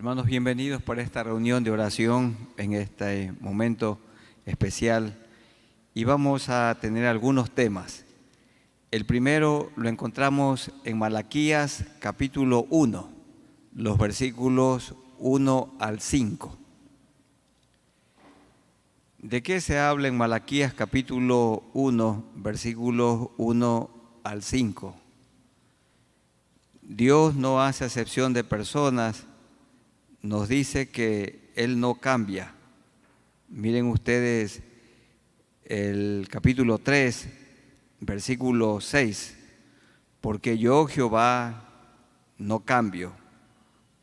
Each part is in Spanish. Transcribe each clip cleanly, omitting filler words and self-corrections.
Hermanos, bienvenidos por esta reunión de oración en este momento especial y vamos a tener algunos temas. El primero lo encontramos en Malaquías capítulo 1, los versículos 1 al 5. ¿De qué se habla en Malaquías capítulo 1, versículos 1 al 5? Dios no hace acepción de personas, nos dice que Él no cambia. Miren ustedes el capítulo 3, versículo 6. Porque yo, Jehová, no cambio.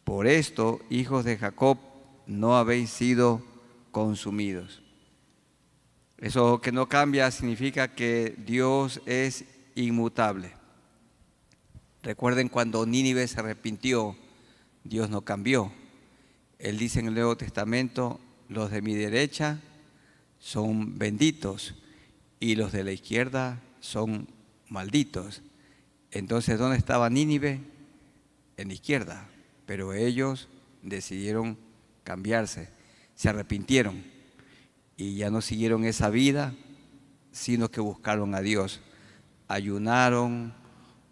Por esto, hijos de Jacob, no habéis sido consumidos. Eso que no cambia significa que Dios es inmutable. Recuerden cuando Nínive se arrepintió, Dios no cambió. Él dice en el Nuevo Testamento, los de mi derecha son benditos y los de la izquierda son malditos. Entonces, ¿dónde estaba Nínive? En la izquierda, pero ellos decidieron cambiarse, se arrepintieron y ya no siguieron esa vida, sino que buscaron a Dios. Ayunaron,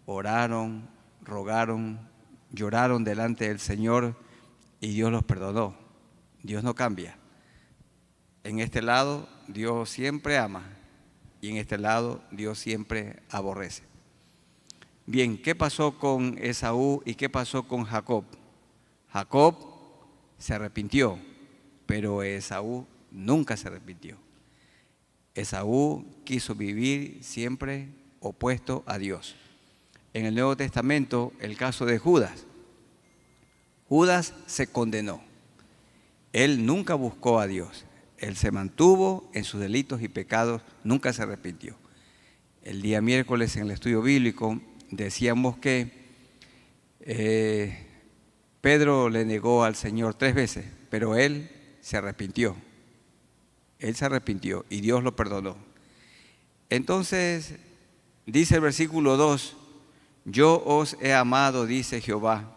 oraron, rogaron, lloraron delante del Señor y Dios los perdonó. Dios no cambia. En este lado Dios siempre ama y en este lado Dios siempre aborrece. Bien, ¿qué pasó con Esaú y qué pasó con Jacob? Jacob se arrepintió, pero Esaú nunca se arrepintió. Esaú quiso vivir siempre opuesto a Dios. En el Nuevo Testamento, el caso de Judas. Judas se condenó. Él nunca buscó a Dios. Él se mantuvo en sus delitos y pecados, nunca se arrepintió. El día miércoles en el estudio bíblico decíamos que Pedro le negó al Señor 3 veces, pero él se arrepintió. Él se arrepintió y Dios lo perdonó. Entonces, dice el versículo 2, yo os he amado, dice Jehová,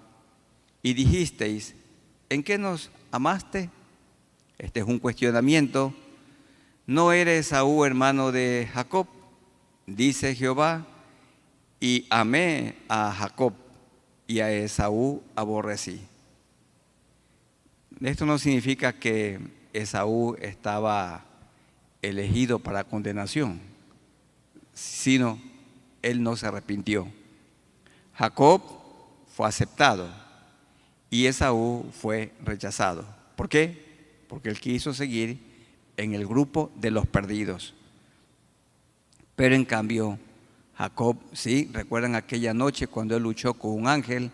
y dijisteis, ¿en qué nos amaste? Este es un cuestionamiento. ¿No eres Esaú hermano de Jacob? Dice Jehová, y amé a Jacob y a Esaú aborrecí. Esto no significa que Esaú estaba elegido para condenación, sino él no se arrepintió. Jacob fue aceptado y Esaú fue rechazado. ¿Por qué? Porque él quiso seguir en el grupo de los perdidos. Pero en cambio, Jacob, sí, recuerdan aquella noche cuando él luchó con un ángel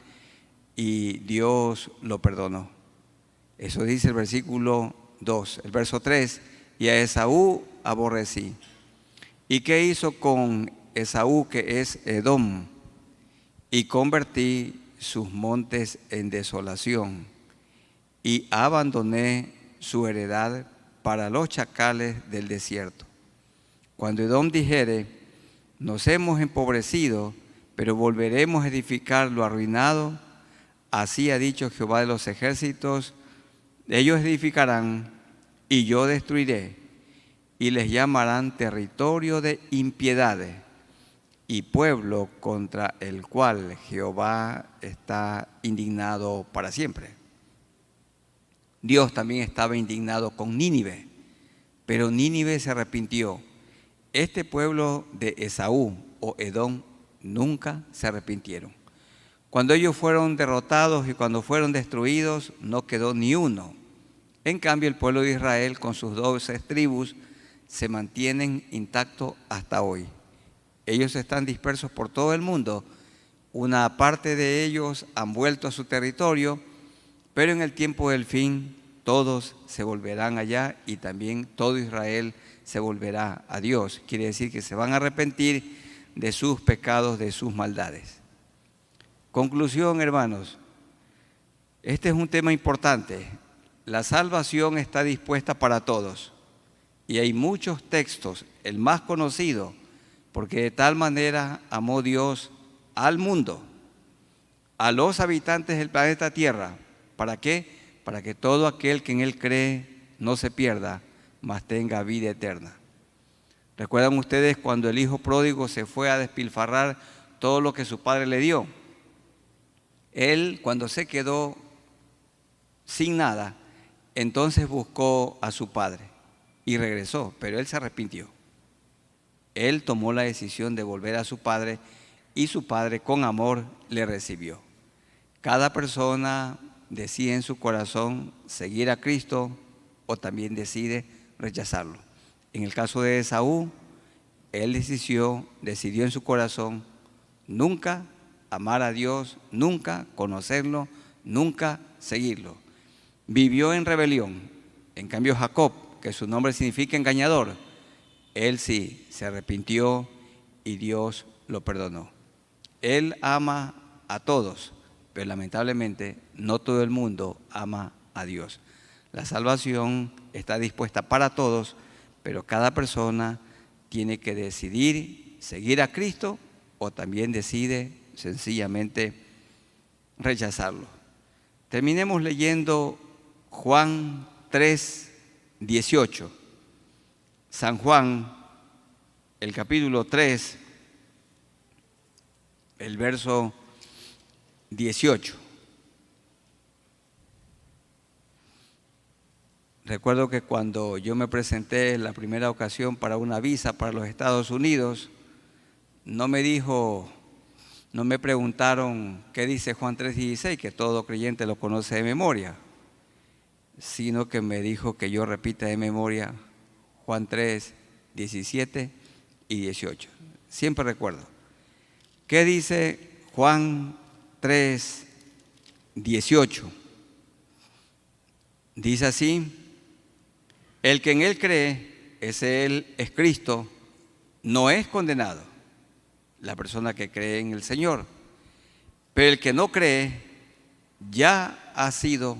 y Dios lo perdonó. Eso dice el versículo 2, el verso 3, y a Esaú aborrecí. ¿Y qué hizo con Esaú, que es Edom? Y convertí sus montes en desolación y abandoné su heredad para los chacales del desierto. Cuando Edom dijere, nos hemos empobrecido, pero volveremos a edificar lo arruinado, así ha dicho Jehová de los ejércitos, ellos edificarán y yo destruiré, y les llamarán territorio de impiedades y pueblo contra el cual Jehová está indignado para siempre. Dios también estaba indignado con Nínive, pero Nínive se arrepintió. Este pueblo de Esaú o Edom nunca se arrepintieron. Cuando ellos fueron derrotados y cuando fueron destruidos, no quedó ni uno. En cambio, el pueblo de Israel con sus 12 tribus se mantienen intactos hasta hoy. Ellos están dispersos por todo el mundo. Una parte de ellos han vuelto a su territorio, pero en el tiempo del fin todos se volverán allá y también todo Israel se volverá a Dios. Quiere decir que se van a arrepentir de sus pecados, de sus maldades. Conclusión, hermanos, este es un tema importante. La salvación está dispuesta para todos y hay muchos textos, el más conocido, porque de tal manera amó Dios al mundo, a los habitantes del planeta Tierra. ¿Para qué? para que todo aquel que en Él cree no se pierda, mas tenga vida eterna. ¿Recuerdan ustedes cuando el hijo pródigo se fue a despilfarrar todo lo que su padre le dio? Él, cuando se quedó sin nada, entonces buscó a su padre y regresó, pero él se arrepintió. Él tomó la decisión de volver a su padre y su padre con amor le recibió. Cada persona decide en su corazón seguir a Cristo o también decide rechazarlo. En el caso de Esaú, él decidió en su corazón nunca amar a Dios, nunca conocerlo, nunca seguirlo. Vivió en rebelión. En cambio Jacob, que su nombre significa engañador, él sí se arrepintió y Dios lo perdonó. Él ama a todos, pero lamentablemente no todo el mundo ama a Dios. La salvación está dispuesta para todos, pero cada persona tiene que decidir seguir a Cristo o también decide sencillamente rechazarlo. Terminemos leyendo Juan 3:18. San Juan, el capítulo 3, el verso 18. Recuerdo que cuando yo me presenté en la primera ocasión para una visa para los Estados Unidos, no me preguntaron qué dice Juan 3:16, que todo creyente lo conoce de memoria, sino que me dijo que yo repita de memoria Juan 3:17 y 18. Siempre recuerdo. ¿Qué dice Juan 3:18? Dice así: el que en Él cree, Él es Cristo, no es condenado, la persona que cree en el Señor. Pero el que no cree ya ha sido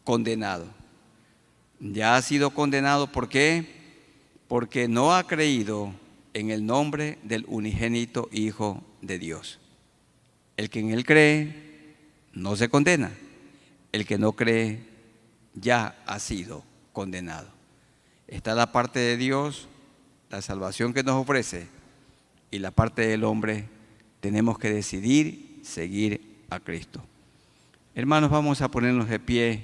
condenado. Ya ha sido condenado, ¿por qué? Porque no ha creído en el nombre del unigénito Hijo de Dios. El que en Él cree no se condena. El que no cree ya ha sido condenado. Está la parte de Dios, la salvación que nos ofrece, y la parte del hombre. Tenemos que decidir seguir a Cristo. Hermanos, vamos a ponernos de pie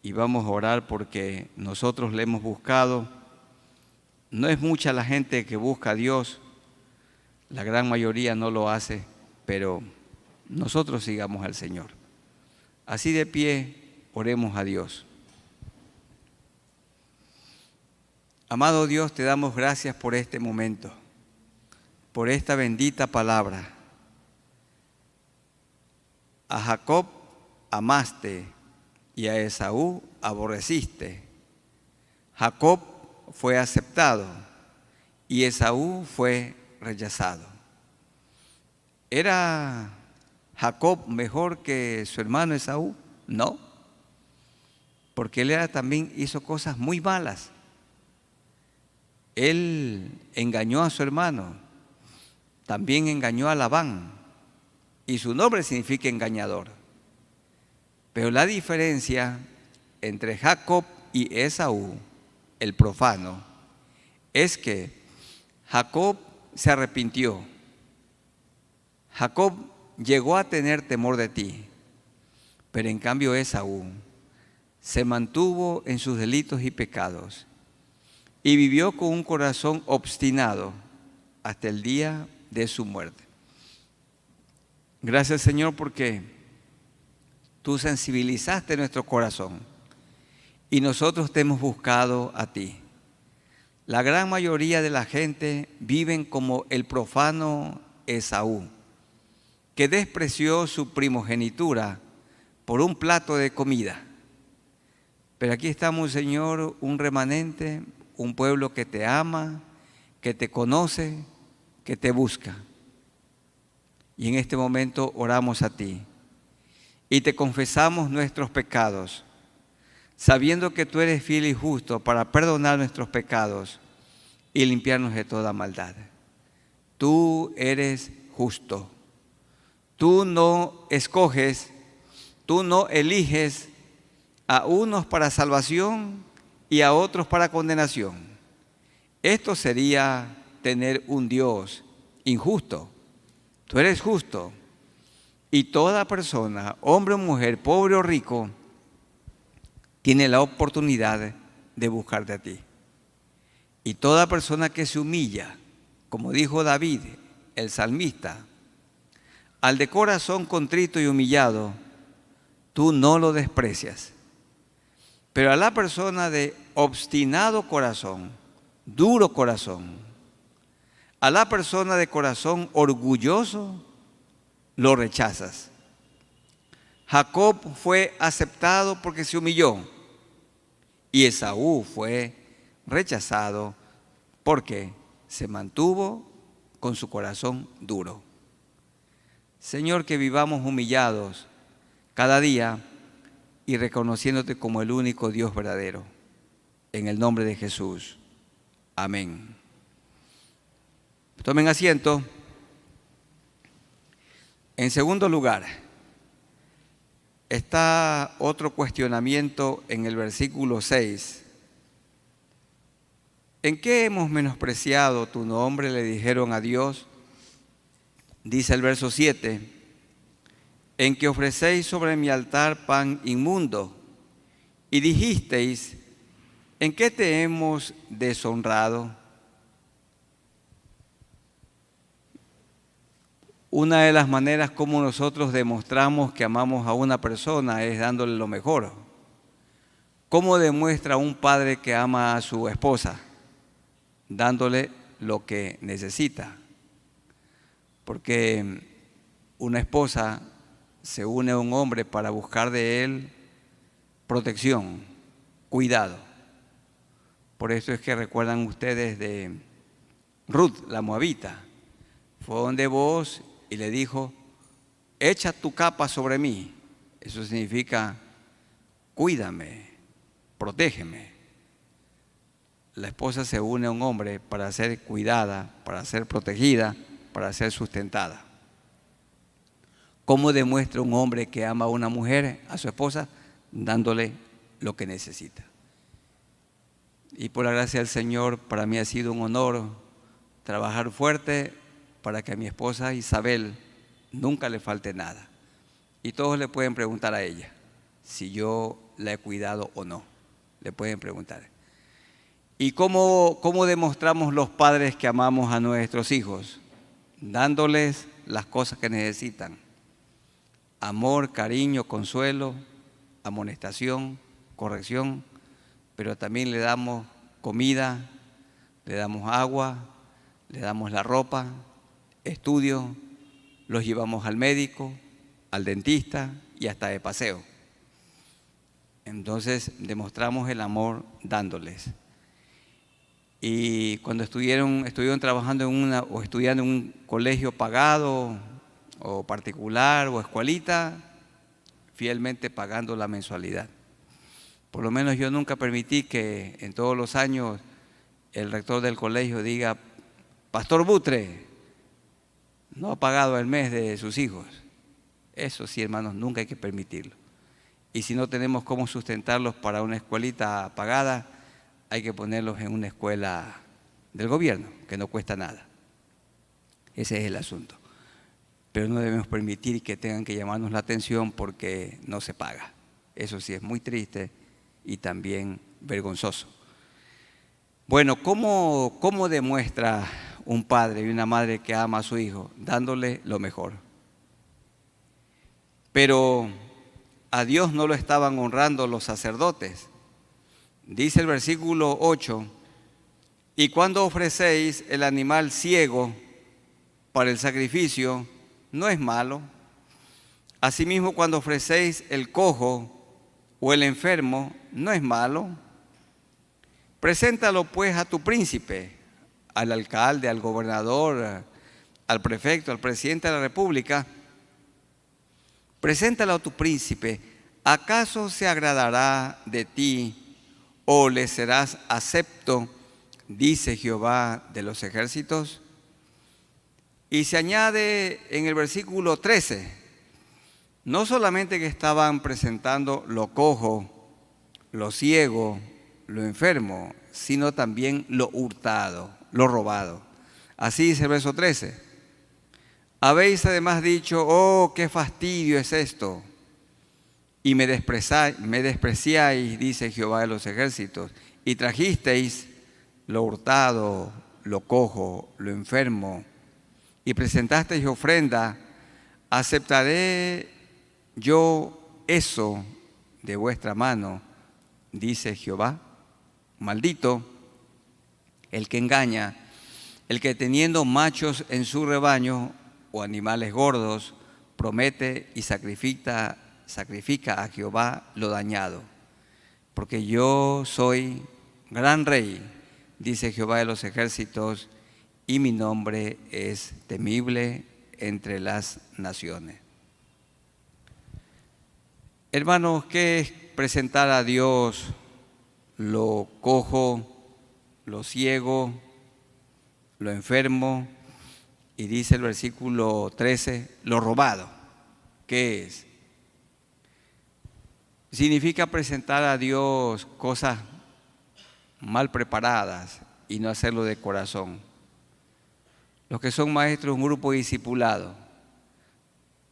y vamos a orar porque nosotros le hemos buscado. No es mucha la gente que busca a Dios, la gran mayoría no lo hace, pero nosotros sigamos al Señor. Así de pie, oremos a Dios. Amado Dios, te damos gracias por este momento, por esta bendita palabra. A Jacob amaste y a Esaú aborreciste. Jacob fue aceptado y Esaú fue rechazado. ¿Era Jacob mejor que su hermano Esaú? No, porque él también hizo cosas muy malas. Él engañó a su hermano, también engañó a Labán, y su nombre significa engañador. Pero la diferencia entre Jacob y Esaú, el profano, es que Jacob se arrepintió. Jacob llegó a tener temor de ti, pero en cambio Esaú se mantuvo en sus delitos y pecados y vivió con un corazón obstinado hasta el día de su muerte. Gracias, Señor, porque tú sensibilizaste nuestro corazón y nosotros te hemos buscado a ti. La gran mayoría de la gente viven como el profano Esaú, que despreció su primogenitura por un plato de comida. Pero aquí estamos, Señor, un remanente, un pueblo que te ama, que te conoce, que te busca. Y en este momento oramos a ti y te confesamos nuestros pecados, sabiendo que tú eres fiel y justo para perdonar nuestros pecados y limpiarnos de toda maldad. Tú eres justo. Tú no escoges, tú no eliges a unos para salvación y a otros para condenación. Esto sería tener un Dios injusto. Tú eres justo. Y toda persona, hombre o mujer, pobre o rico, tiene la oportunidad de buscarte a ti. Y toda persona que se humilla, como dijo David, el salmista, al de corazón contrito y humillado, tú no lo desprecias. Pero a la persona de obstinado corazón, duro corazón, a la persona de corazón orgulloso, lo rechazas. Jacob fue aceptado porque se humilló y Esaú fue rechazado porque se mantuvo con su corazón duro. Señor, que vivamos humillados cada día y reconociéndote como el único Dios verdadero. En el nombre de Jesús. Amén. Tomen asiento. En segundo lugar, está otro cuestionamiento en el versículo 6. ¿En qué hemos menospreciado tu nombre?, le dijeron a Dios. Dice el verso 7, en que ofrecéis sobre mi altar pan inmundo, y dijisteis, ¿en qué te hemos deshonrado? Una de las maneras como nosotros demostramos que amamos a una persona es dándole lo mejor. ¿Cómo demuestra un padre que ama a su esposa? Dándole lo que necesita. Porque una esposa se une a un hombre para buscar de él protección, cuidado. Por eso es que recuerdan ustedes de Ruth, la moabita. Fue donde Booz y le dijo, echa tu capa sobre mí. Eso significa, cuídame, protégeme. La esposa se une a un hombre para ser cuidada, para ser protegida, para ser sustentada. ¿Cómo demuestra un hombre que ama a una mujer, a su esposa? Dándole lo que necesita. Y por la gracia del Señor, para mí ha sido un honor trabajar fuerte para que a mi esposa Isabel nunca le falte nada. Y todos le pueden preguntar a ella si yo la he cuidado o no. Le pueden preguntar. ¿Y cómo demostramos los padres que amamos a nuestros hijos? Dándoles las cosas que necesitan. Amor, cariño, consuelo, amonestación, corrección, pero también le damos comida, le damos agua, le damos la ropa, estudio, los llevamos al médico, al dentista y hasta de paseo. Entonces demostramos el amor dándoles. Y cuando estuvieron trabajando o estudiando en un colegio pagado o particular o escuelita, fielmente pagando la mensualidad. Por lo menos yo nunca permití que en todos los años el rector del colegio diga, Pastor Butre, no ha pagado el mes de sus hijos. Eso sí, hermanos, nunca hay que permitirlo. Y si no tenemos cómo sustentarlos para una escuelita pagada, hay que ponerlos en una escuela del gobierno, que no cuesta nada. Ese es el asunto. Pero no debemos permitir que tengan que llamarnos la atención porque no se paga. Eso sí es muy triste y también vergonzoso. Bueno, ¿cómo demuestra un padre y una madre que ama a su hijo? Dándole lo mejor. Pero a Dios no lo estaban honrando los sacerdotes. Dice el versículo 8, y cuando ofrecéis el animal ciego para el sacrificio, no es malo. Asimismo, cuando ofrecéis el cojo o el enfermo, no es malo. Preséntalo pues a tu príncipe, al alcalde, al gobernador, al prefecto, al presidente de la república. Preséntalo a tu príncipe. ¿Acaso se agradará de ti o le serás acepto? Dice Jehová de los ejércitos. Y se añade en el versículo 13, no solamente que estaban presentando lo cojo lo ciego, lo enfermo, sino también lo hurtado, lo robado. Así dice el verso 13. Habéis además dicho, oh, qué fastidio es esto, y me despreciáis, dice Jehová de los ejércitos, y trajisteis lo hurtado, lo cojo, lo enfermo, y presentasteis ofrenda. ¿Aceptaré yo eso de vuestra mano? Dice Jehová. Maldito el que engaña, el que teniendo machos en su rebaño o animales gordos, promete y sacrifica a Jehová lo dañado. Porque yo soy gran rey, dice Jehová de los ejércitos, y mi nombre es temible entre las naciones. Hermanos, ¿qué es presentar a Dios lo cojo, lo ciego, lo enfermo? Y dice el versículo 13, lo robado. ¿Qué es? Significa presentar a Dios cosas mal preparadas y no hacerlo de corazón. Los que son maestros de un grupo discipulado,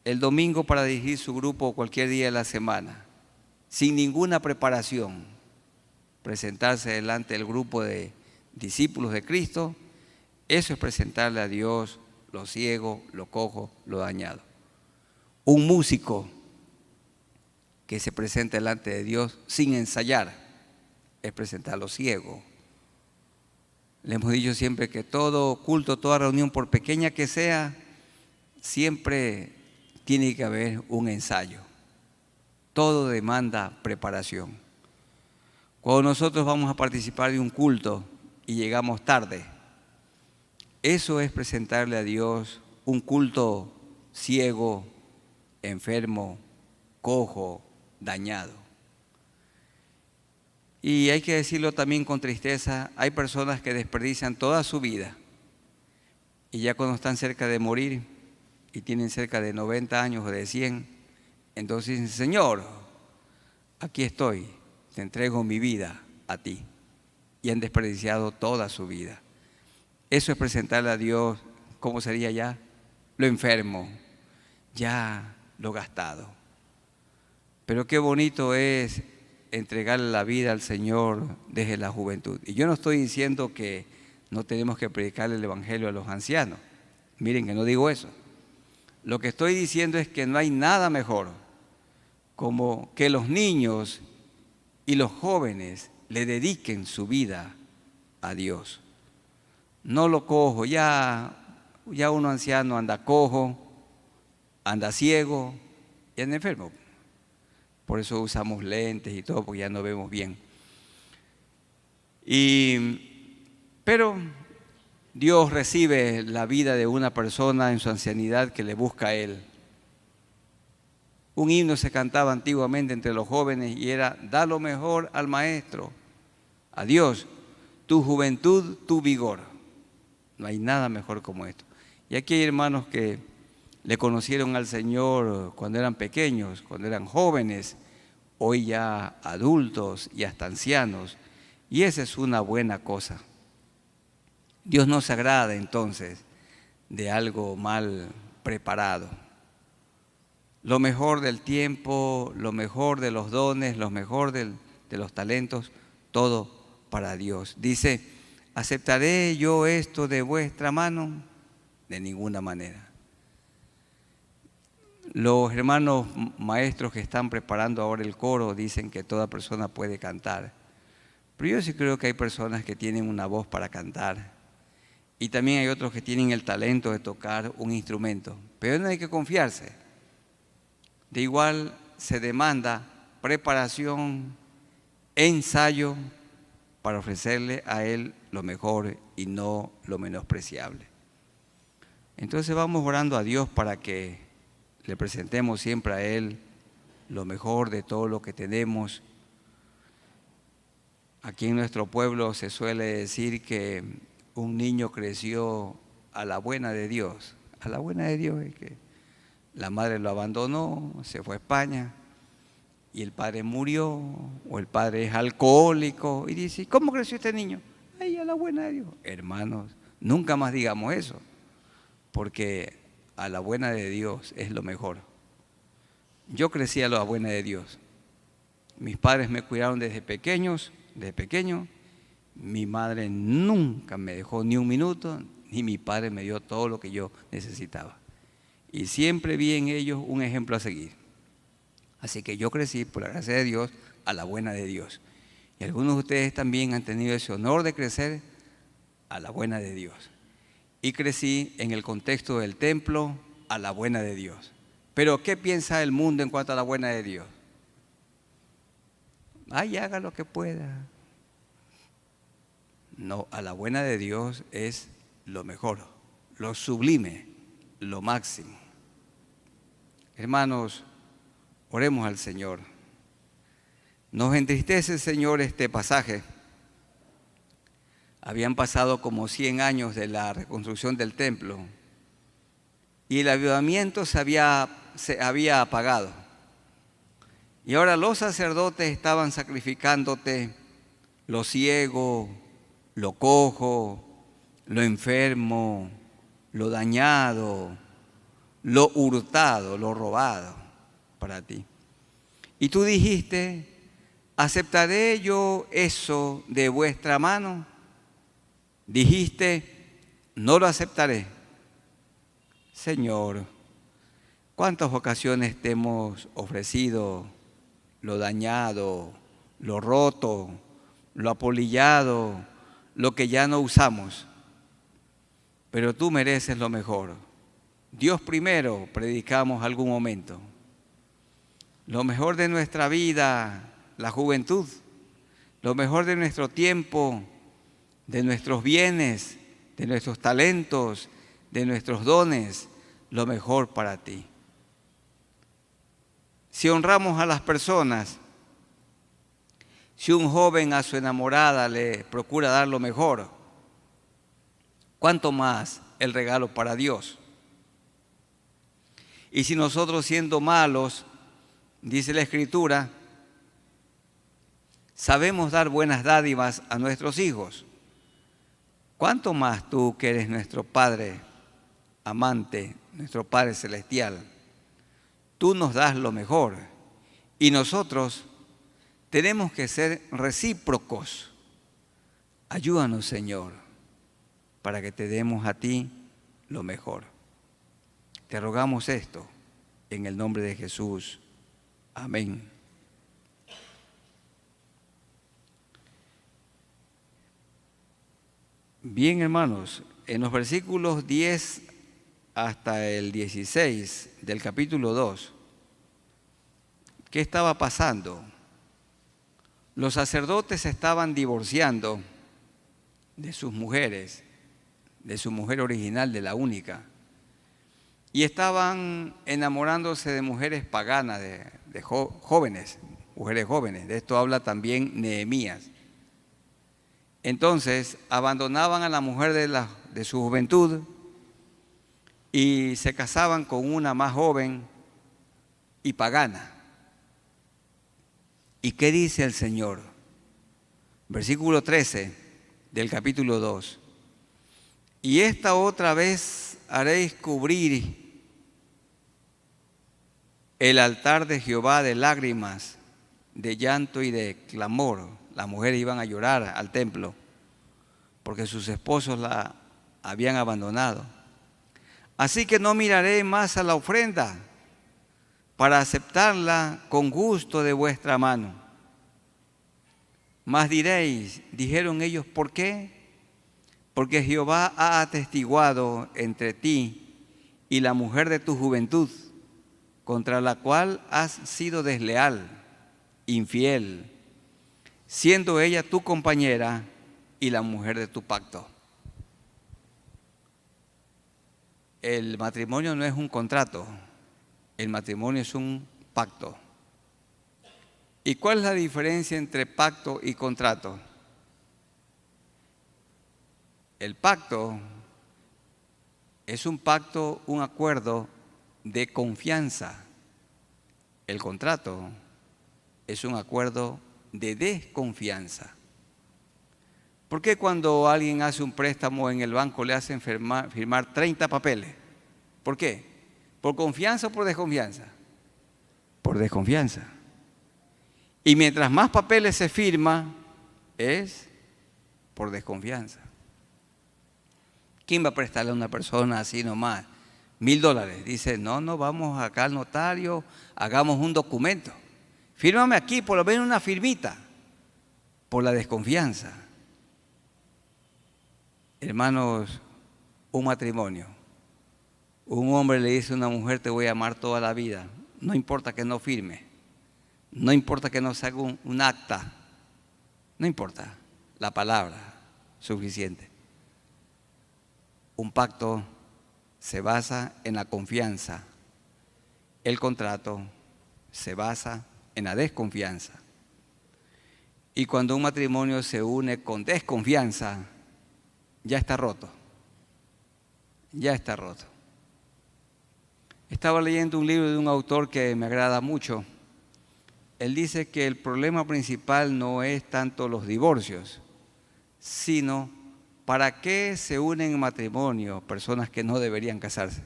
el domingo para dirigir su grupo cualquier día de la semana, sin ninguna preparación, presentarse delante del grupo de discípulos de Cristo, eso es presentarle a Dios lo ciego, lo cojo, lo dañado. Un músico que se presenta delante de Dios sin ensayar es presentar lo ciego. Le hemos dicho siempre que todo culto, toda reunión, por pequeña que sea, siempre tiene que haber un ensayo. Todo demanda preparación. Cuando nosotros vamos a participar de un culto y llegamos tarde, eso es presentarle a Dios un culto ciego, enfermo, cojo, dañado. Y hay que decirlo también con tristeza, hay personas que desperdician toda su vida y ya cuando están cerca de morir y tienen cerca de 90 años o de 100, entonces dicen, Señor, aquí estoy, te entrego mi vida a ti. Y han desperdiciado toda su vida. Eso es presentarle a Dios, ¿cómo sería ya? Lo enfermo, ya lo gastado. Pero qué bonito es entregarle la vida al Señor desde la juventud. Y yo no estoy diciendo que no tenemos que predicarle el Evangelio a los ancianos. Miren que no digo eso. Lo que estoy diciendo es que no hay nada mejor como que los niños y los jóvenes le dediquen su vida a Dios. No lo cojo, ya uno anciano anda cojo, anda ciego y anda enfermo. Por eso usamos lentes y todo, porque ya no vemos bien. Pero Dios recibe la vida de una persona en su ancianidad que le busca a Él. Un himno se cantaba antiguamente entre los jóvenes y era, da lo mejor al maestro, a Dios, tu juventud, tu vigor. No hay nada mejor como esto. Y aquí hay hermanos que le conocieron al Señor cuando eran pequeños, cuando eran jóvenes, hoy ya adultos y hasta ancianos. Y esa es una buena cosa. Dios no se agrada entonces de algo mal preparado. Lo mejor del tiempo, lo mejor de los dones, lo mejor de los talentos, todo para Dios. Dice, ¿aceptaré yo esto de vuestra mano? De ninguna manera. Los hermanos maestros que están preparando ahora el coro dicen que toda persona puede cantar. Pero yo sí creo que hay personas que tienen una voz para cantar. Y también hay otros que tienen el talento de tocar un instrumento. Pero no hay que confiarse. De igual se demanda preparación, ensayo para ofrecerle a Él lo mejor y no lo menospreciable. Entonces vamos orando a Dios para que le presentemos siempre a Él lo mejor de todo lo que tenemos. Aquí en nuestro pueblo se suele decir que un niño creció a la buena de Dios. A la buena de Dios es que la madre lo abandonó, se fue a España y el padre murió, o el padre es alcohólico, y dice, ¿cómo creció este niño? Ay, a la buena de Dios. Hermanos, nunca más digamos eso, porque a la buena de Dios es lo mejor. Yo crecí a la buena de Dios. Mis padres me cuidaron desde pequeño. Mi madre nunca me dejó ni un minuto, ni mi padre me dio todo lo que yo necesitaba. Y siempre vi en ellos un ejemplo a seguir. Así que yo crecí, por la gracia de Dios, a la buena de Dios. Y algunos de ustedes también han tenido ese honor de crecer a la buena de Dios. Y crecí en el contexto del templo a la buena de Dios. Pero ¿qué piensa el mundo en cuanto a la buena de Dios? Ay, haga lo que pueda. No, a la buena de Dios es lo mejor, lo sublime, lo máximo. Hermanos, oremos al Señor. Nos entristece, Señor, este pasaje. Habían pasado como 100 años de la reconstrucción del templo y el avivamiento se había apagado. Y ahora los sacerdotes estaban sacrificándote lo ciego, lo cojo, lo enfermo, lo dañado, lo hurtado, lo robado para ti. Y tú dijiste, ¿aceptaré yo eso de vuestra mano? Dijiste, no lo aceptaré. Señor, ¿cuántas ocasiones te hemos ofrecido lo dañado, lo roto, lo apolillado, lo que ya no usamos? Pero tú mereces lo mejor. Dios primero, predicamos algún momento. Lo mejor de nuestra vida, la juventud, lo mejor de nuestro tiempo, de nuestros bienes, de nuestros talentos, de nuestros dones, lo mejor para ti. Si honramos a las personas, si un joven a su enamorada le procura dar lo mejor, ¿cuánto más el regalo para Dios? Y si nosotros siendo malos, dice la Escritura, sabemos dar buenas dádivas a nuestros hijos, ¿cuánto más tú que eres nuestro Padre amante, nuestro Padre celestial? Tú nos das lo mejor y nosotros tenemos que ser recíprocos. Ayúdanos, Señor, para que te demos a ti lo mejor. Te rogamos esto en el nombre de Jesús. Amén. Bien, hermanos, en los versículos 10 hasta el 16 del capítulo 2, ¿qué estaba pasando? Los sacerdotes se estaban divorciando de sus mujeres, de su mujer original, de la única, y estaban enamorándose de mujeres paganas, de jóvenes, mujeres jóvenes. De esto habla también Nehemías. Entonces abandonaban a la mujer de su juventud y se casaban con una más joven y pagana. ¿Y qué dice el Señor? Versículo 13 del capítulo 2. Y esta otra vez haréis cubrir el altar de Jehová de lágrimas, de llanto y de clamor. Las mujeres iban a llorar al templo porque sus esposos la habían abandonado. Así que no miraré más a la ofrenda para aceptarla con gusto de vuestra mano. Mas diréis, dijeron ellos, ¿por qué? Porque Jehová ha atestiguado entre ti y la mujer de tu juventud, contra la cual has sido desleal, infiel, siendo ella tu compañera y la mujer de tu pacto. El matrimonio no es un contrato, el matrimonio es un pacto. ¿Y cuál es la diferencia entre pacto y contrato? El pacto es un pacto, un acuerdo de confianza. El contrato es un acuerdo de desconfianza. ¿Por qué cuando alguien hace un préstamo en el banco le hacen firmar 30 papeles? ¿Por qué? ¿Por confianza o por desconfianza? Por desconfianza. Y mientras más papeles se firma, es por desconfianza. ¿Quién va a prestarle a una persona así nomás $1000? Dice, no, vamos acá al notario, hagamos un documento. Fírmame aquí, por lo menos una firmita, por la desconfianza. Hermanos, un matrimonio. Un hombre le dice a una mujer, te voy a amar toda la vida. No importa que no firme. No importa que no se haga un acta. No importa. La palabra, suficiente. Un pacto se basa en la confianza. El contrato se basa en la desconfianza. Y cuando un matrimonio se une con desconfianza, ya está roto. Ya está roto. Estaba leyendo un libro de un autor que me agrada mucho. Él dice que el problema principal no es tanto los divorcios, sino ¿para qué se unen en matrimonio personas que no deberían casarse?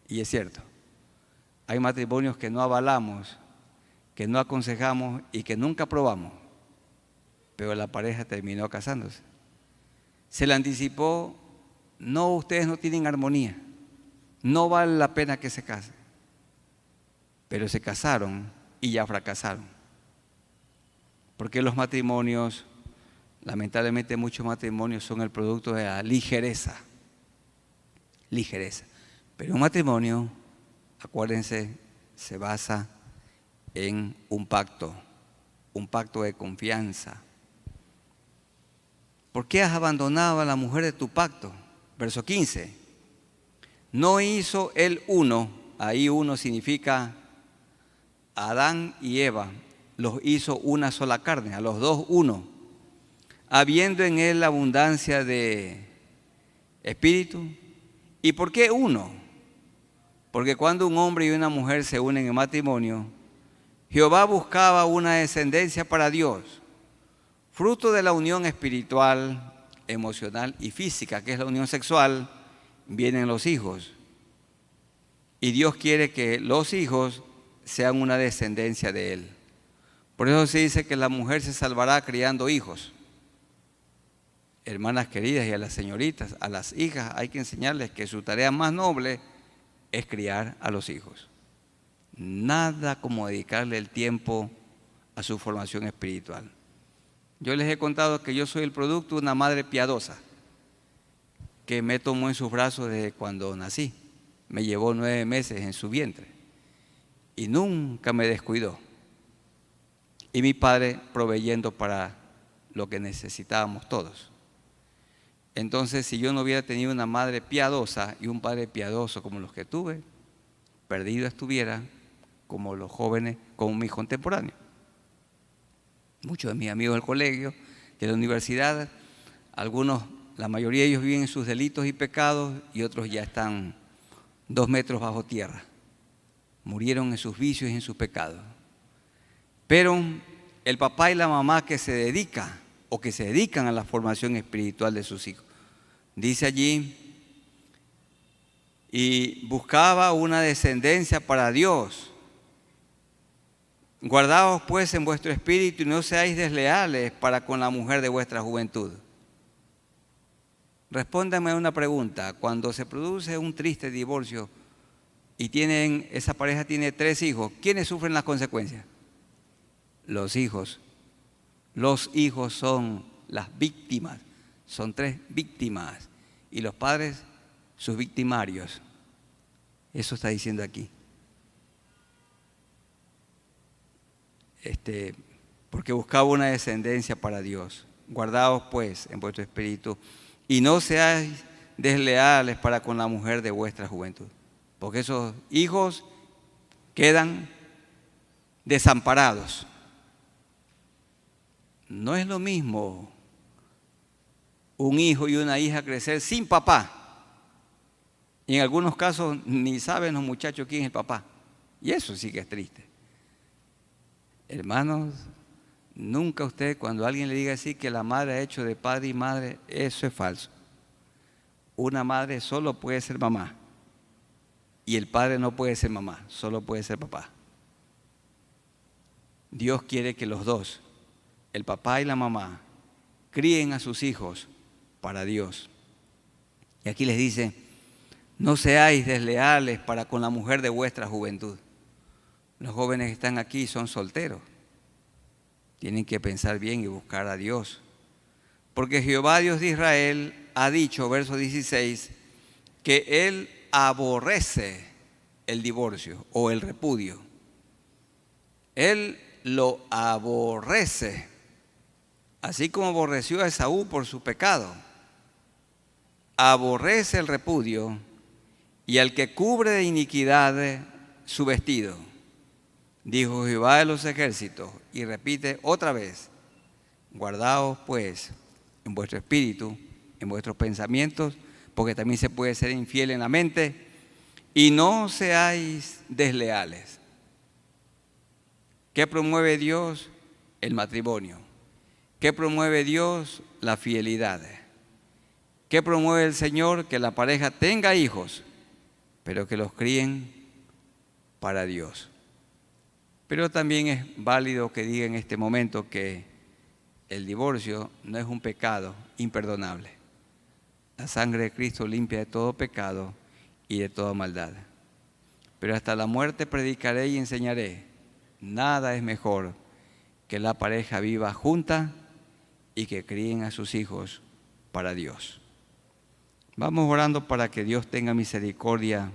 Y es cierto, hay matrimonios que no avalamos, que no aconsejamos y que nunca aprobamos, pero la pareja terminó casándose. Se le anticipó, no, ustedes no tienen armonía, no vale la pena que se casen. Pero se casaron y ya fracasaron. Porque los matrimonios, lamentablemente muchos matrimonios son el producto de la ligereza. Ligereza. Pero un matrimonio, acuérdense, se basa en un pacto de confianza. ¿Por qué has abandonado a la mujer de tu pacto? Verso 15. No hizo él uno, ahí uno significa Adán y Eva, los hizo una sola carne, a los dos uno, habiendo en él abundancia de espíritu. ¿Y por qué uno? Porque cuando un hombre y una mujer se unen en matrimonio, Jehová buscaba una descendencia para Dios, fruto de la unión espiritual, emocional y física, que es la unión sexual, vienen los hijos. Y Dios quiere que los hijos sean una descendencia de Él. Por eso se dice que la mujer se salvará criando hijos. Hermanas queridas y a las señoritas, a las hijas hay que enseñarles que su tarea más noble es criar a los hijos. Nada como dedicarle el tiempo a su formación espiritual. Yo les he contado que yo soy el producto de una madre piadosa que me tomó en sus brazos desde cuando nací. Me llevó 9 meses en su vientre y nunca me descuidó. Y mi padre proveyendo para lo que necesitábamos todos. Entonces, si yo no hubiera tenido una madre piadosa y un padre piadoso como los que tuve, perdido estuviera como los jóvenes, como mis contemporáneos. Muchos de mis amigos del colegio, de la universidad, algunos, la mayoría de ellos viven en sus delitos y pecados y otros ya están 2 metros bajo tierra. Murieron en sus vicios y en sus pecados. Pero el papá y la mamá que se dedican o que se dedican a la formación espiritual de sus hijos, dice allí, y buscaba una descendencia para Dios. Guardaos pues en vuestro espíritu y no seáis desleales para con la mujer de vuestra juventud. Respóndame a una pregunta. Cuando se produce un triste divorcio y esa pareja tiene 3 hijos, ¿quiénes sufren las consecuencias? Los hijos. Los hijos son las víctimas. Son 3 víctimas. Y los padres, sus victimarios. Eso está diciendo aquí. Porque buscaba una descendencia para Dios. Guardaos pues en vuestro espíritu y no seáis desleales para con la mujer de vuestra juventud. Porque esos hijos quedan desamparados. No es lo mismo un hijo y una hija crecer sin papá. Y en algunos casos ni saben los muchachos quién es el papá. Y eso sí que es triste. Hermanos, nunca usted, cuando alguien le diga así que la madre ha hecho de padre y madre, eso es falso. Una madre solo puede ser mamá y el padre no puede ser mamá, solo puede ser papá. Dios quiere que los dos, el papá y la mamá, críen a sus hijos para Dios. Y aquí les dice: no seáis desleales para con la mujer de vuestra juventud. Los jóvenes que están aquí son solteros. Tienen que pensar bien y buscar a Dios. Porque Jehová Dios de Israel ha dicho, verso 16, que Él aborrece el divorcio o el repudio. Él lo aborrece, así como aborreció a Esaú por su pecado. Aborrece el repudio y al que cubre de iniquidad su vestido. Dijo Jehová de los ejércitos, y repite otra vez: guardaos pues en vuestro espíritu, en vuestros pensamientos, porque también se puede ser infiel en la mente, y no seáis desleales. ¿Qué promueve Dios? El matrimonio. ¿Qué promueve Dios? La fidelidad. ¿Qué promueve el Señor? Que la pareja tenga hijos, pero que los críen para Dios. Pero también es válido que diga en este momento que el divorcio no es un pecado imperdonable. La sangre de Cristo limpia de todo pecado y de toda maldad. Pero hasta la muerte predicaré y enseñaré: nada es mejor que la pareja viva junta y que críen a sus hijos para Dios. Vamos orando para que Dios tenga misericordia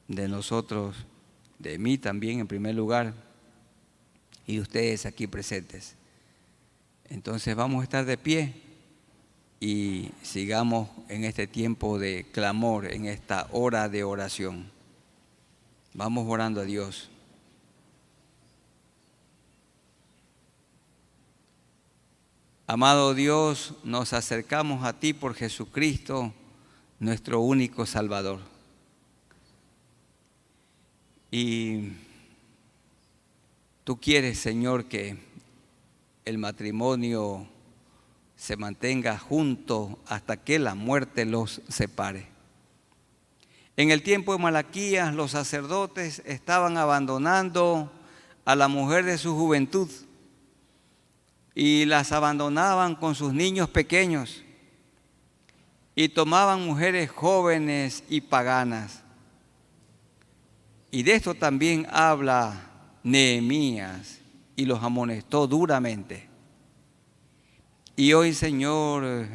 de nosotros, de mí también en primer lugar, y de ustedes aquí presentes. Entonces vamos a estar de pie y sigamos en este tiempo de clamor, en esta hora de oración. Vamos orando a Dios. Amado Dios, nos acercamos a ti por Jesucristo, nuestro único Salvador. Y tú quieres, Señor, que el matrimonio se mantenga junto hasta que la muerte los separe. En el tiempo de Malaquías, los sacerdotes estaban abandonando a la mujer de su juventud y las abandonaban con sus niños pequeños y tomaban mujeres jóvenes y paganas. Y de esto también habla Nehemías y los amonestó duramente. Y hoy, Señor,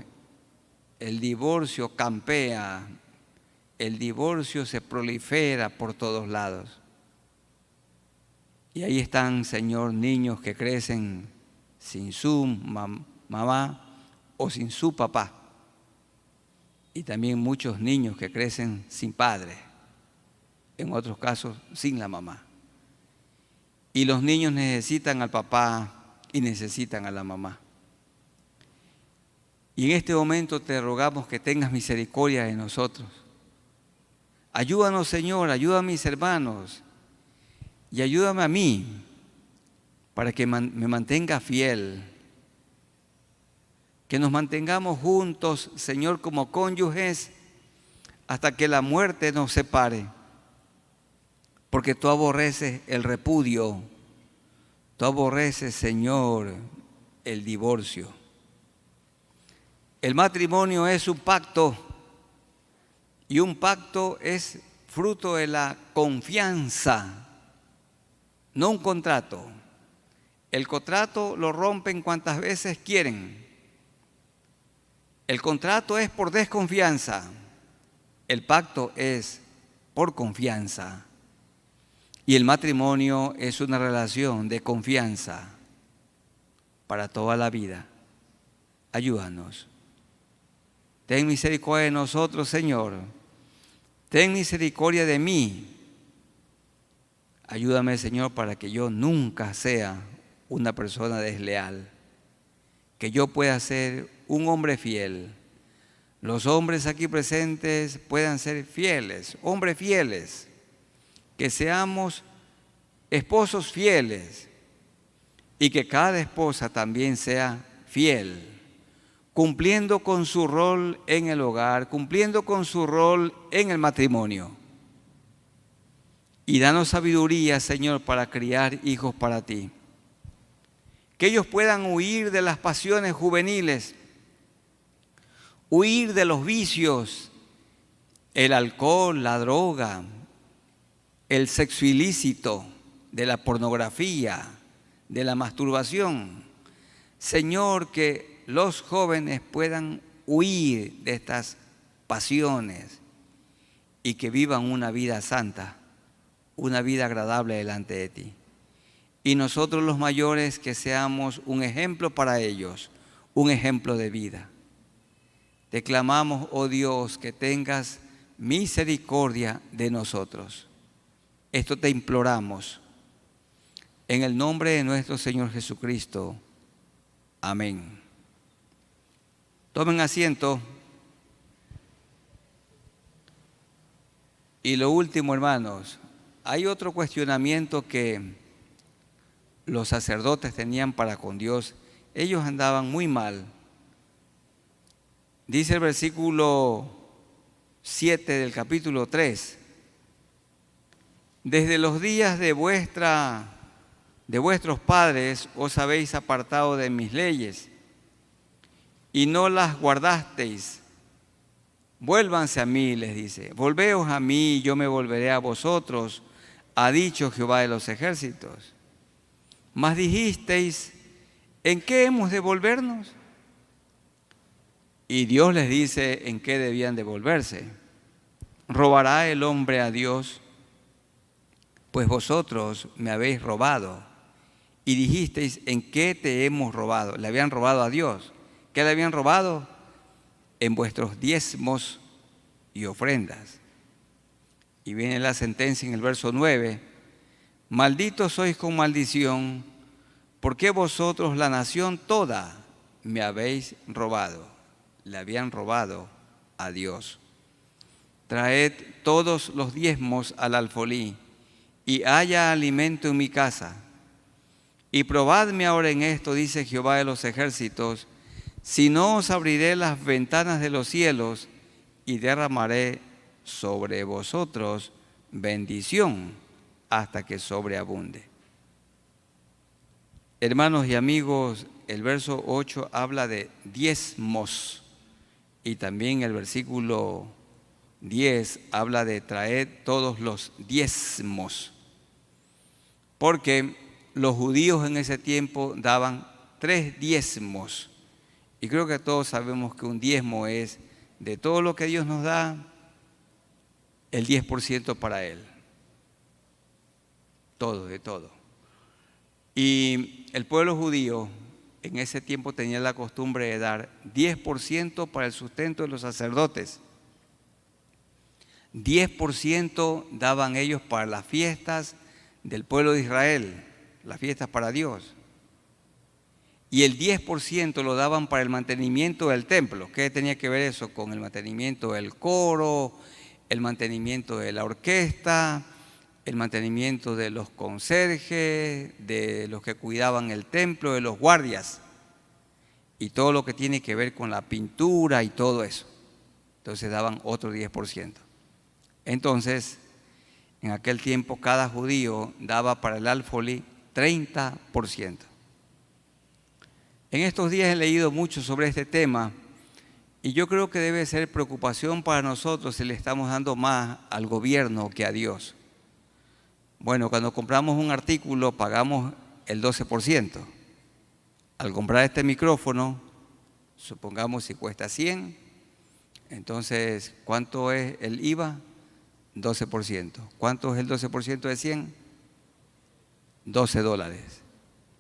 el divorcio campea, el divorcio se prolifera por todos lados. Y ahí están, Señor, niños que crecen sin su mamá o sin su papá. Y también muchos niños que crecen sin padre, en otros casos sin la mamá. Y los niños necesitan al papá y necesitan a la mamá. Y en este momento te rogamos que tengas misericordia de nosotros. Ayúdanos, Señor, ayuda a mis hermanos y ayúdame a mí para que me mantenga fiel. Que nos mantengamos juntos, Señor, como cónyuges hasta que la muerte nos separe. Porque tú aborreces el repudio, tú aborreces, Señor, el divorcio. El matrimonio es un pacto y un pacto es fruto de la confianza, no un contrato. El contrato lo rompen cuantas veces quieren. El contrato es por desconfianza, el pacto es por confianza. Y el matrimonio es una relación de confianza para toda la vida. Ayúdanos. Ten misericordia de nosotros, Señor. Ten misericordia de mí. Ayúdame, Señor, para que yo nunca sea una persona desleal. Que yo pueda ser un hombre fiel. Los hombres aquí presentes puedan ser fieles, hombres fieles. Que seamos esposos fieles, y que cada esposa también sea fiel, cumpliendo con su rol en el hogar, cumpliendo con su rol en el matrimonio. Y danos sabiduría, Señor, para criar hijos para ti. Que ellos puedan huir de las pasiones juveniles, huir de los vicios, el alcohol, la droga, el sexo ilícito, de la pornografía, de la masturbación. Señor, que los jóvenes puedan huir de estas pasiones y que vivan una vida santa, una vida agradable delante de ti. Y nosotros los mayores que seamos un ejemplo para ellos, un ejemplo de vida. Te clamamos, oh Dios, que tengas misericordia de nosotros. Esto te imploramos. En el nombre de nuestro Señor Jesucristo. Amén. Tomen asiento. Y lo último, hermanos, hay otro cuestionamiento que los sacerdotes tenían para con Dios. Ellos andaban muy mal. Dice el versículo 7 del capítulo 3. Desde los días de vuestros padres os habéis apartado de mis leyes y no las guardasteis. Vuélvanse a mí, les dice. Volveos a mí y yo me volveré a vosotros, ha dicho Jehová de los ejércitos. Mas dijisteis, ¿en qué hemos de volvernos? Y Dios les dice en qué debían de volverse. ¿Robará el hombre a Dios? Pues vosotros me habéis robado. Y dijisteis, ¿en qué te hemos robado? Le habían robado a Dios. ¿Qué le habían robado? En vuestros diezmos y ofrendas. Y viene la sentencia en el verso 9. Malditos sois con maldición, porque vosotros la nación toda me habéis robado. Le habían robado a Dios. Traed todos los diezmos al alfolí, y haya alimento en mi casa. Y probadme ahora en esto, dice Jehová de los ejércitos, si no os abriré las ventanas de los cielos y derramaré sobre vosotros bendición hasta que sobreabunde. Hermanos y amigos, el verso 8 habla de diezmos y también el versículo 10 habla de traer todos los diezmos, porque los judíos en ese tiempo daban 3 diezmos. Y creo que todos sabemos que un diezmo es de todo lo que Dios nos da, el 10% para Él. Todo, de todo. Y el pueblo judío en ese tiempo tenía la costumbre de dar 10% para el sustento de los sacerdotes. 10% daban ellos para las fiestas del pueblo de Israel, las fiestas para Dios. Y el 10% lo daban para el mantenimiento del templo. ¿Qué tenía que ver eso? Con el mantenimiento del coro, el mantenimiento de la orquesta, el mantenimiento de los conserjes, de los que cuidaban el templo, de los guardias y todo lo que tiene que ver con la pintura y todo eso. Entonces daban otro 10%. Entonces, en aquel tiempo cada judío daba para el alfolí 30%. En estos días he leído mucho sobre este tema y yo creo que debe ser preocupación para nosotros si le estamos dando más al gobierno que a Dios. Bueno, cuando compramos un artículo pagamos el 12%. Al comprar este micrófono, supongamos si cuesta 100, entonces, ¿cuánto es el IVA? 12%. ¿Cuánto es el 12% de 100? $12.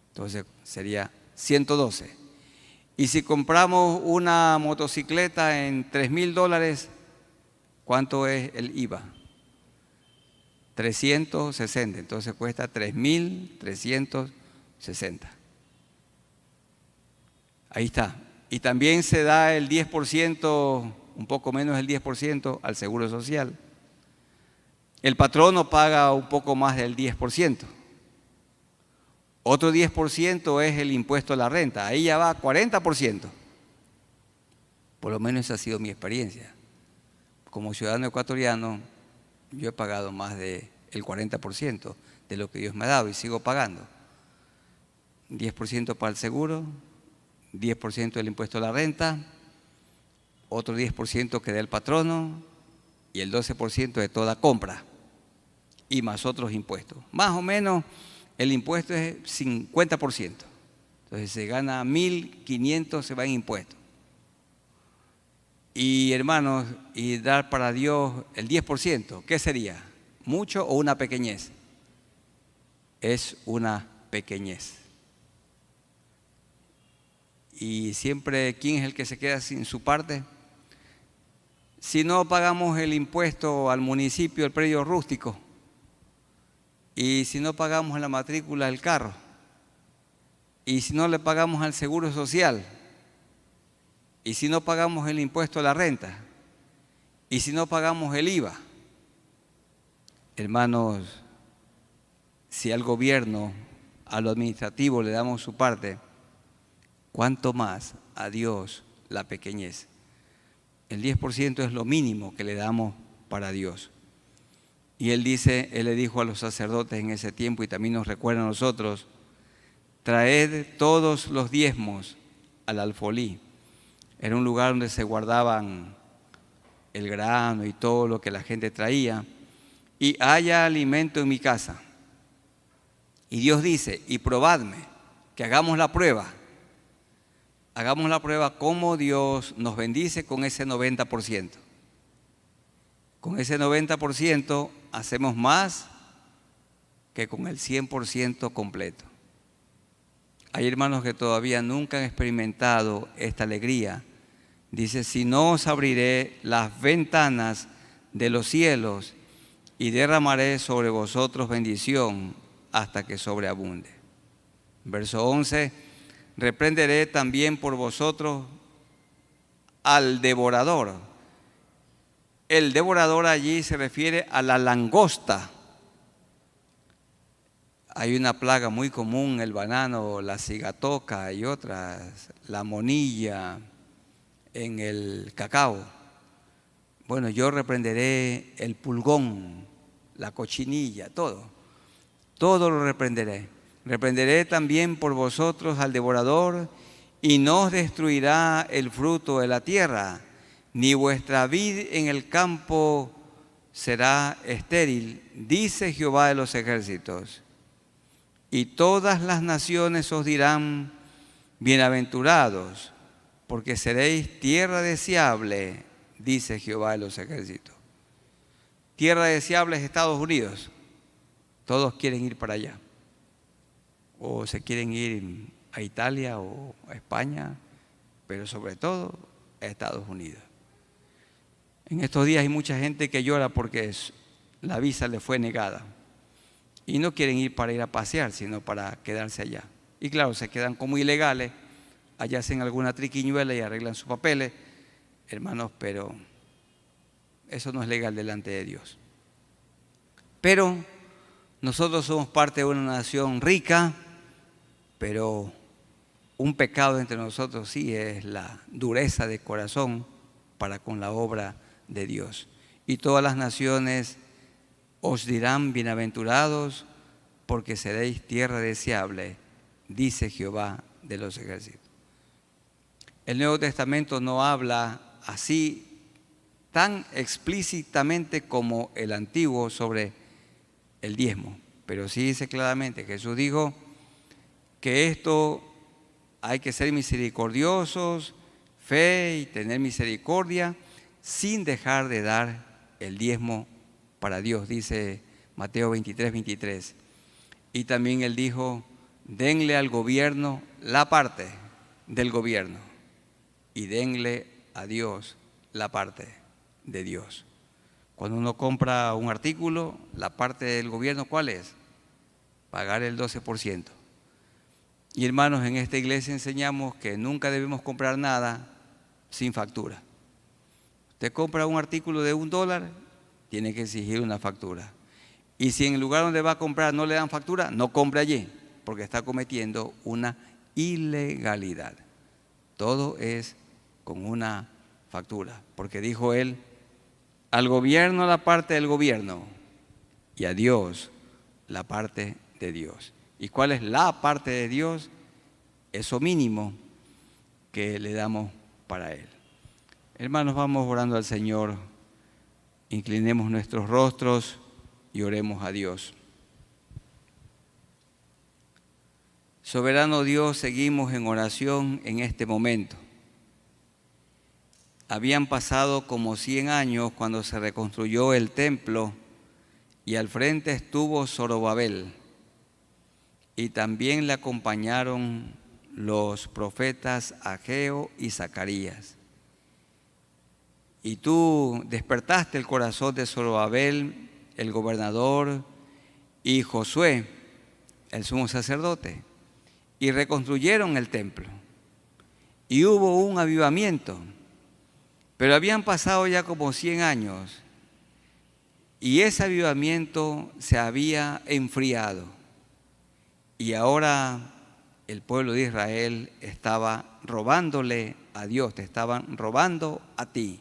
Entonces sería 112. Y si compramos una motocicleta en $3,000, ¿cuánto es el IVA? 360. Entonces cuesta 3,360. Ahí está. Y también se da el 10%, un poco menos del 10% al Seguro Social. El patrono paga un poco más del 10%. Otro 10% es el impuesto a la renta. Ahí ya va 40%. Por lo menos esa ha sido mi experiencia. Como ciudadano ecuatoriano, yo he pagado más del 40% de lo que Dios me ha dado y sigo pagando. 10% para el seguro, 10% del impuesto a la renta, otro 10% que da el patrono y el 12% de toda compra y más otros impuestos. Más o menos el impuesto es 50%. Entonces se gana 1.500, se va en impuestos. Y hermanos, y dar para Dios el 10%, ¿qué sería? ¿Mucho o una pequeñez? Es una pequeñez. Y siempre, ¿quién es el que se queda sin su parte? Si no pagamos el impuesto al municipio, el predio rústico, y si no pagamos la matrícula del carro, y si no le pagamos al seguro social, y si no pagamos el impuesto a la renta, y si no pagamos el IVA, hermanos, si al gobierno, a lo administrativo le damos su parte, ¿cuánto más a Dios la pequeñez? El 10% es lo mínimo que le damos para Dios. Y Él le dijo a los sacerdotes en ese tiempo, y también nos recuerda a nosotros, traed todos los diezmos al alfolí. Era un lugar donde se guardaban el grano y todo lo que la gente traía, y haya alimento en mi casa. Y Dios dice, y probadme, que hagamos la prueba. Hagamos la prueba cómo Dios nos bendice con ese 90%. Con ese 90% hacemos más que con el 100% completo. Hay hermanos que todavía nunca han experimentado esta alegría. Dice, si no os abriré las ventanas de los cielos y derramaré sobre vosotros bendición hasta que sobreabunde. Verso 11, reprenderé también por vosotros al devorador. El devorador allí se refiere a la langosta. Hay una plaga muy común, el banano, la cigatoca y otras, la monilla en el cacao. Bueno, yo reprenderé el pulgón, la cochinilla, todo lo reprenderé. Reprenderé también por vosotros al devorador, y no os destruirá el fruto de la tierra, ni vuestra vid en el campo será estéril, dice Jehová de los ejércitos. Y todas las naciones os dirán, bienaventurados, porque seréis tierra deseable, dice Jehová de los ejércitos. Tierra deseable es Estados Unidos. Todos quieren ir para allá. O se quieren ir a Italia o a España, pero sobre todo a Estados Unidos. En estos días hay mucha gente que llora porque la visa le fue negada. Y no quieren ir para ir a pasear, sino para quedarse allá. Y claro, se quedan como ilegales, allá hacen alguna triquiñuela y arreglan sus papeles. Hermanos, pero eso no es legal delante de Dios. Pero nosotros somos parte de una nación rica, pero un pecado entre nosotros sí es la dureza de corazón para con la obra de Dios. Y todas las naciones os dirán bienaventurados, porque seréis tierra deseable, dice Jehová de los ejércitos. El Nuevo Testamento no habla así tan explícitamente como el Antiguo sobre el diezmo, pero sí dice claramente, Jesús dijo que esto hay que ser misericordiosos, fe y tener misericordia, sin dejar de dar el diezmo para Dios, dice Mateo 23, 23. Y también Él dijo, denle al gobierno la parte del gobierno y denle a Dios la parte de Dios. Cuando uno compra un artículo, la parte del gobierno, ¿cuál es? Pagar el 12%. Y hermanos, en esta iglesia enseñamos que nunca debemos comprar nada sin factura. Usted compra un artículo de $1, tiene que exigir una factura. Y si en el lugar donde va a comprar no le dan factura, no compre allí, porque está cometiendo una ilegalidad. Todo es con una factura, porque dijo él, al gobierno la parte del gobierno y a Dios la parte de Dios. ¿Y cuál es la parte de Dios? Eso mínimo que le damos para Él. Hermanos, vamos orando al Señor, inclinemos nuestros rostros y oremos a Dios. Soberano Dios, seguimos en oración en este momento. Habían pasado como 100 años cuando se reconstruyó el templo y al frente estuvo Zorobabel y también le acompañaron los profetas Ageo y Zacarías. Y tú despertaste el corazón de Zorobabel, el gobernador, y Josué, el sumo sacerdote, y reconstruyeron el templo. Y hubo un avivamiento, pero habían pasado ya como 100 años y ese avivamiento se había enfriado. Y ahora el pueblo de Israel estaba robándole a Dios, te estaban robando a ti.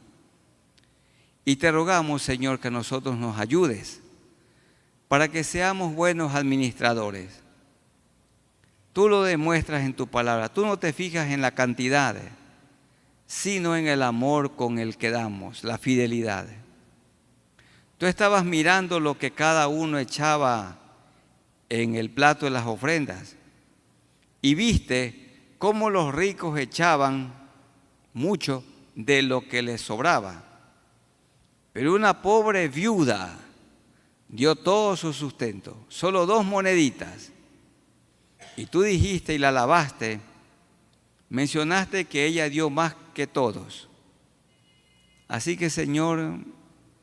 Y te rogamos, Señor, que nosotros nos ayudes para que seamos buenos administradores. Tú lo demuestras en tu palabra. Tú no te fijas en la cantidad, sino en el amor con el que damos, la fidelidad. Tú estabas mirando lo que cada uno echaba en el plato de las ofrendas y viste cómo los ricos echaban mucho de lo que les sobraba. Pero una pobre viuda dio todo su sustento, solo 2 moneditas. Y tú dijiste y la alabaste, mencionaste que ella dio más que todos. Así que, Señor,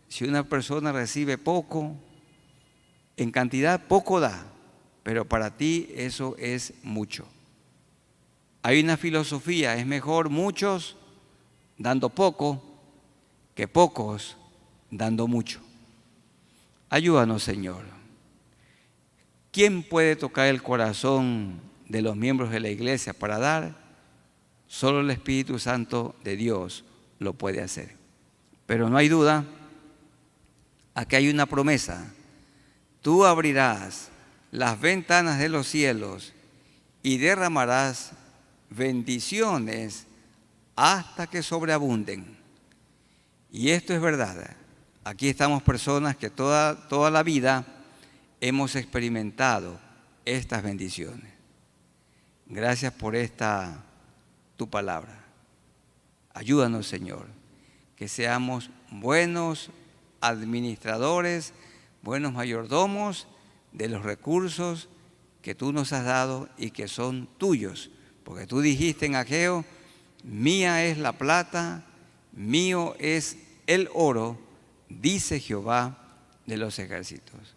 si una persona recibe poco, en cantidad poco da, pero para ti eso es mucho. Hay una filosofía, es mejor muchos dando poco que pocos dando mucho. Ayúdanos, Señor. ¿Quién puede tocar el corazón de los miembros de la iglesia para dar? Solo el Espíritu Santo de Dios lo puede hacer. Pero no hay duda, aquí hay una promesa. Tú abrirás las ventanas de los cielos y derramarás bendiciones hasta que sobreabunden. Y esto es verdad. Aquí estamos personas que toda la vida hemos experimentado estas bendiciones. Gracias por esta tu palabra. Ayúdanos, Señor, que seamos buenos administradores, buenos mayordomos de los recursos que tú nos has dado y que son tuyos. Porque tú dijiste en Ageo, mía es la plata, mío es el oro, dice Jehová de los ejércitos.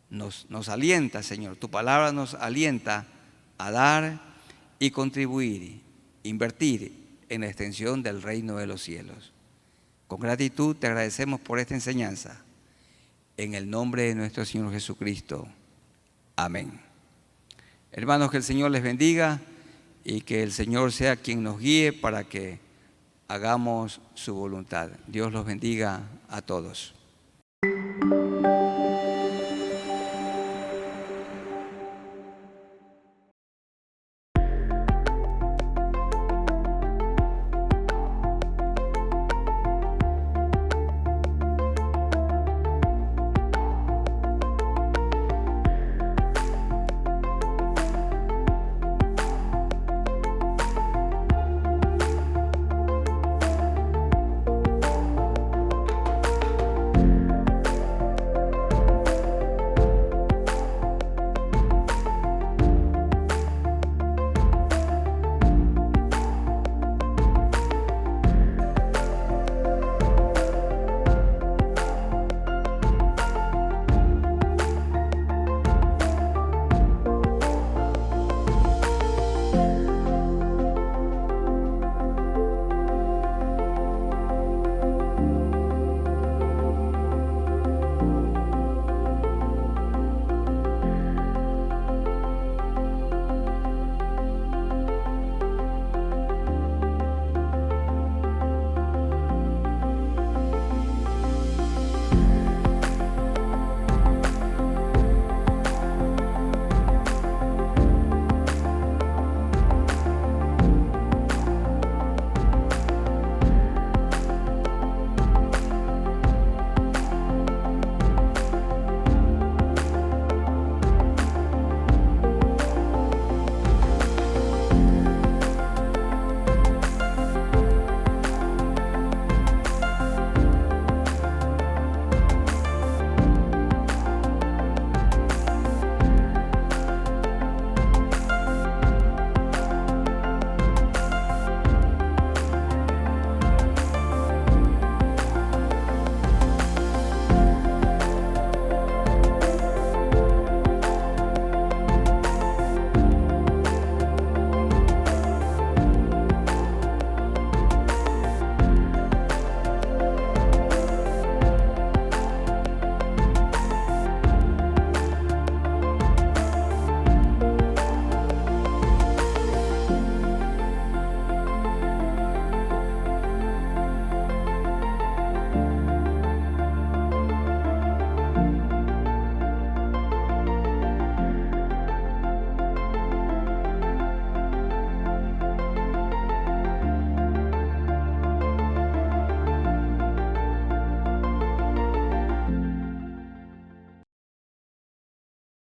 Nos alienta, Señor, tu palabra nos alienta a dar y contribuir, invertir en la extensión del reino de los cielos. Con gratitud te agradecemos por esta enseñanza. En el nombre de nuestro Señor Jesucristo. Amén. Hermanos, que el Señor les bendiga y que el Señor sea quien nos guíe para que hagamos su voluntad. Dios los bendiga a todos.